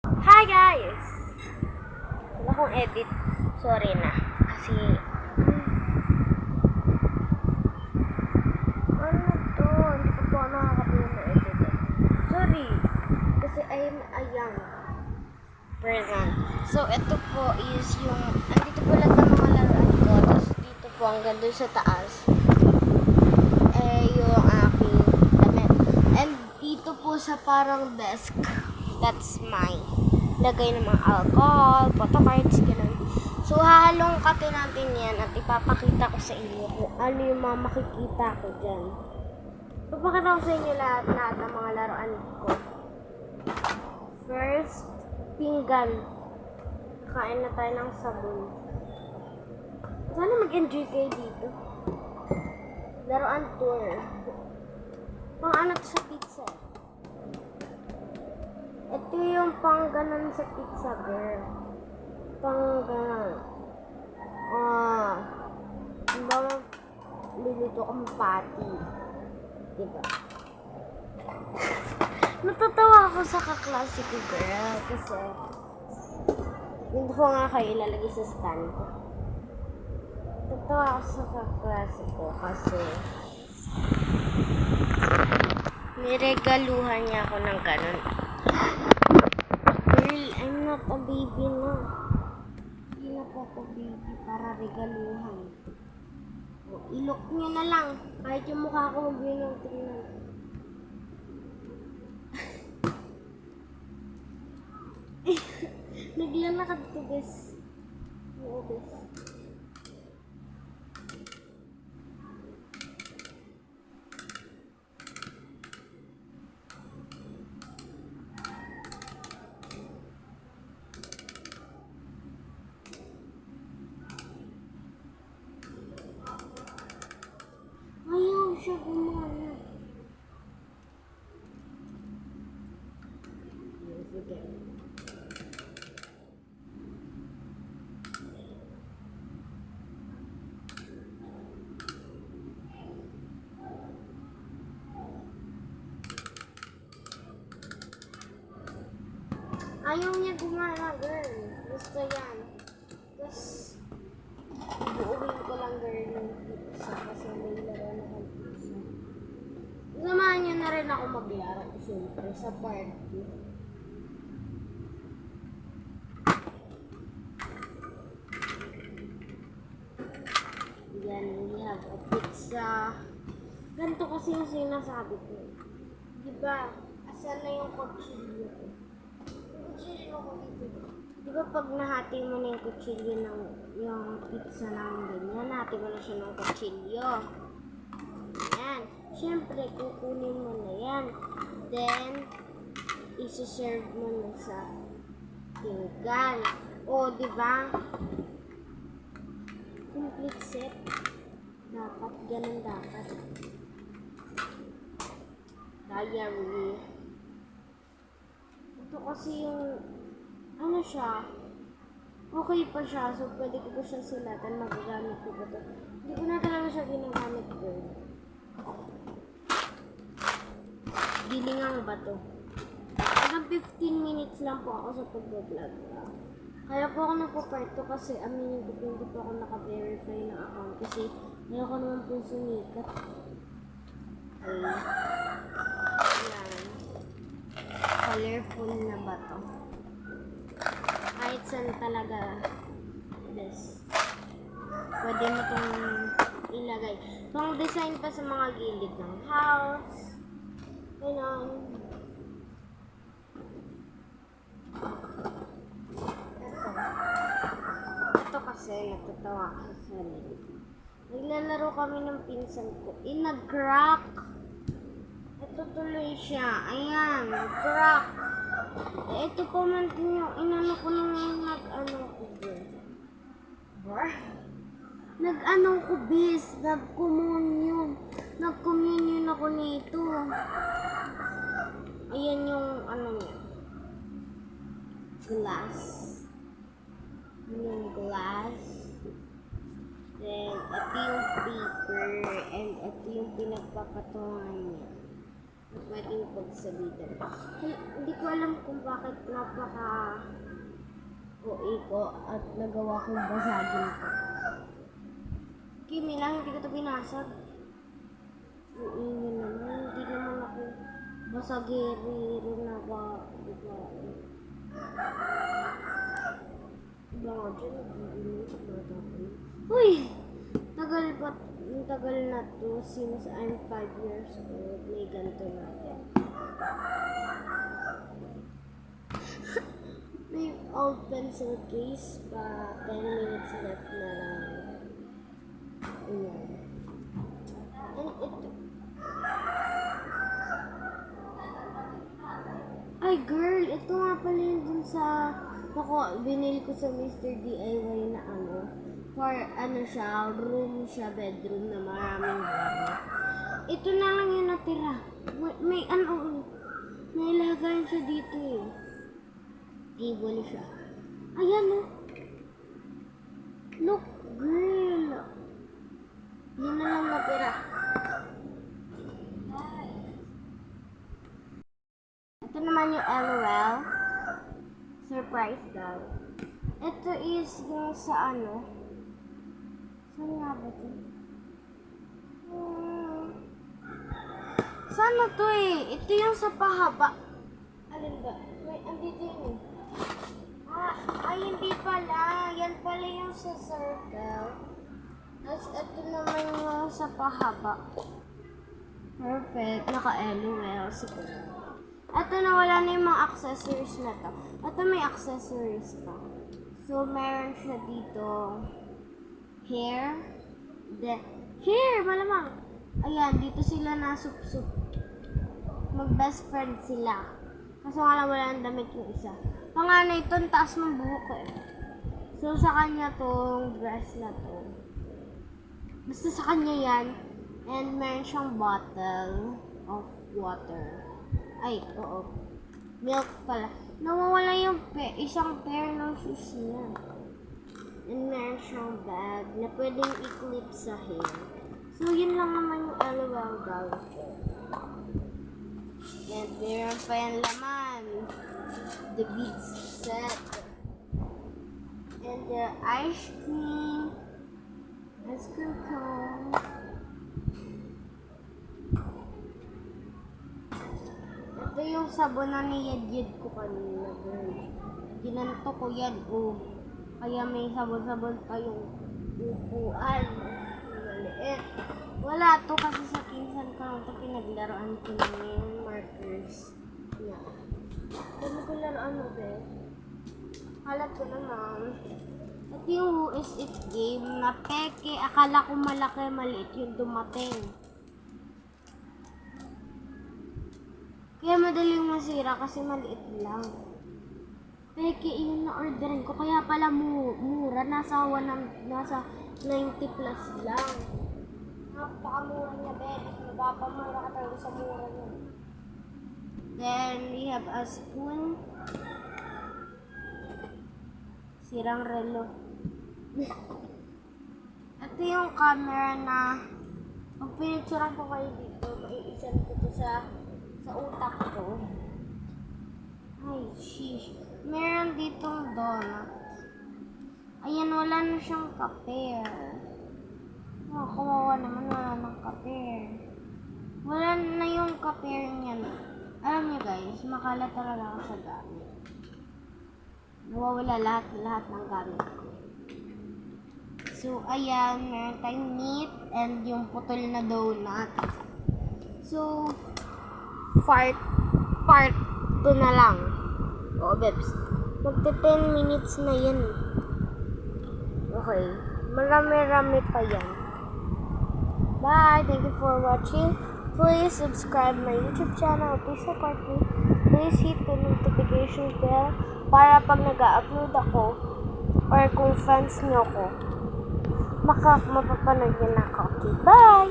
Hi guys! Wala akong edit. Sorry na. Kasi, ano to? Hindi ko po nakakabili na edit. Sorry. Kasi I'm a young person. So, ito po is yung, andito po lahat ng mga laruan ko. Tapos dito po hanggang doon sa taas. Yung aking damit. And dito po sa parang desk. That's my lagay ng mga alcohol, photo cards, ganun. So, hahalongkatin natin yan at ipapakita ko sa inyo kung ano yung mga makikita ko dyan. Ipapakita ko sa inyo lahat ng mga laruan ko. First, pinggan. Kain na tayo ng sabon. Sana mag-enjoy kayo dito. Laruan tour. Pang ano to sa pizza. Ito yung pang ganon sa pizza, girl. Pang ganon. Diba, lilito kang patty. Diba? Natatawa ako sa kaklase ko, girl. Kasi, hindi ko nga kayo ilalagay sa stand ko. Natatawa ako sa kaklase ko kasi niregaluhan niya ako ng ganon. Girl, I'm not a baby na. Hindi na po ako baby para regaluhan. Ilok niya na lang. Kahit yung mukha ko mabinong tingnan. Naglalakad ko, bes. Oo, bes. Ayaw siya gumana. Sige. Ayaw niya gumana, girl. Gusto yan. Tapos, buuhin ko lang, girl, yung pizza. Kasi may laro na kang pizza. Samahan niyo na rin ako maglaro, siyempre, sa party. Yan, we have a pizza. Ganito kasi yung sinasabi ko. Diba, asan na yung kutsilyo ko? Kutsilyo ko dito. Diba pag nahati mo na yung kutsilyo ng yung pizza ng ganyan, nahati mo na siya ng kutsilyo. Yan. Siyempre, kukunin mo na yan. Then, isi-serve mo na sa pinggan. O, diba? Complete set. Dapat, ganun dapat. Diary. Ito kasi yung, ano siya, okay pa siya. So, pwede ko pa siya sulatan. Magagamit ko ba ito? Hindi ko na talaga siya ginagamit, girl. Gilingang ba to? Hanggang 15 minutes lang po ako sa pag-vlog. Kaya po ako nagpo-parto kasi aminin ko po hindi po ako naka-verify ng account kasi ayoko naman po sumikat. Ayan. Colorful na ba to? Kahit saan talaga. This. Pwede mo itong ilagay. Pang design pa sa mga gilid ng house. Ganun. Ito kasi natatawa ako sa naglalaro kami ng pinsan ko. Nag-crack. Ito tuloy siya. Ayan, nag-crack. Ito pa man yung inano ko nung nag-ano ko din. Nag-ano ko bis. Nag-communion. Nag-communion ako nito. Ayan yung ano niya. Glass. Yung glass. Then, ito yung paper. And ito yung pinagpapatungan niya. at pwedeng pagsabitan. Hindi ko alam kung bakit napaka OA ko at nagawa kong basagin ko. Kimi lang, hindi ko ito binasag. Iingin naman, hindi naman ako basagiri na ba, diba? Diba nga dyan, nag-iinis na ako. Uy! Tagal na to since I'm 5 years old. May ganito na yan. May old pencil case pa. 10 minutes left na lang. Ayan. And ito. Ay girl, ito nga pala yun dun sa binili ko sa Mr. DIY na ano. For ano siya, room siya, bedroom na maraming gamit. Ito na lang yung natira. May ano, nailagay siya dito eh. Table siya. Ayan oh. Look, girl. Yun na lang natira. Ito naman yung LOL. Surprise daw. Ito is yung sa ano. Saan nga ba ito? Saan na to eh? Ito yung sa pahaba. Alin ba? May, andito yun eh. Ay, hindi pala. Yan pala yung sa circle. Tapos ito naman yung sa pahaba. Perfect. Naka-LOL. Siguro. Ito na wala na yung mga accessories na to. Ito may accessories pa. So, meron siya dito. Hair. Malamang. Ayan, dito sila nasup-sup. Mag-best friend sila. Kaso nga lang wala ng damit yung isa. Panganay ito, ang taas ng buhok eh. So, sa kanya tong dress na to. Basta sa kanya yan. And meron siyang bottle of water. Ay, oo. Milk pala. Nawawala yung isang pair ng shoes niya. And meron siyang bag na pwedeng i-clip sa hair. So, yun lang naman yung LOL bag ko. And meron pa yung laman. The beads set. And the ice cream. Ice cream cone. Ito yung sabon na niyad-yad ko kanina. Ginanto ko yan. Kaya may sabon-sabon pa yung upuan. Maliit. Wala to kasi sa pinsan ko lang ito pinaglaruan ko na yung markers. Yeah. Kami ko laruan mo ba? Halat ko naman. At yung Who Is It game na peke. Akala ko malaki, maliit yung dumating. Kaya madaling masira kasi maliit lang. Peke, yun na orderin ko. Kaya pala mura. Nasa 90 plus lang. Napakamura niya, Ben. Mapapamura ka talaga sa mura niya. Then, we have a spoon. Sirang relo. Ito yung camera na pag pinicturan ko kayo dito, maiisan ko to sa utak ko. Ay, sheesh. Meron ditong donut. Ayan, wala na siyang kape. Oh, kawawa naman, wala ng kape. Wala na yung kape niya. Alam niyo guys, makalat talaga ako sa gamit. Nawawala lahat ng gamit ko. So, ayan, meron tayong meat and yung putol na donut. So, part 2 na lang. Oo, Bebs. Magte 10 minutes na yan. Okay. Marami-rami pa yan. Bye! Thank you for watching. Please subscribe my YouTube channel. Please support me. Please hit the notification bell para pag nag-upload ako or kung fans nyo ko, mapapanood nyo na ako. Okay, bye!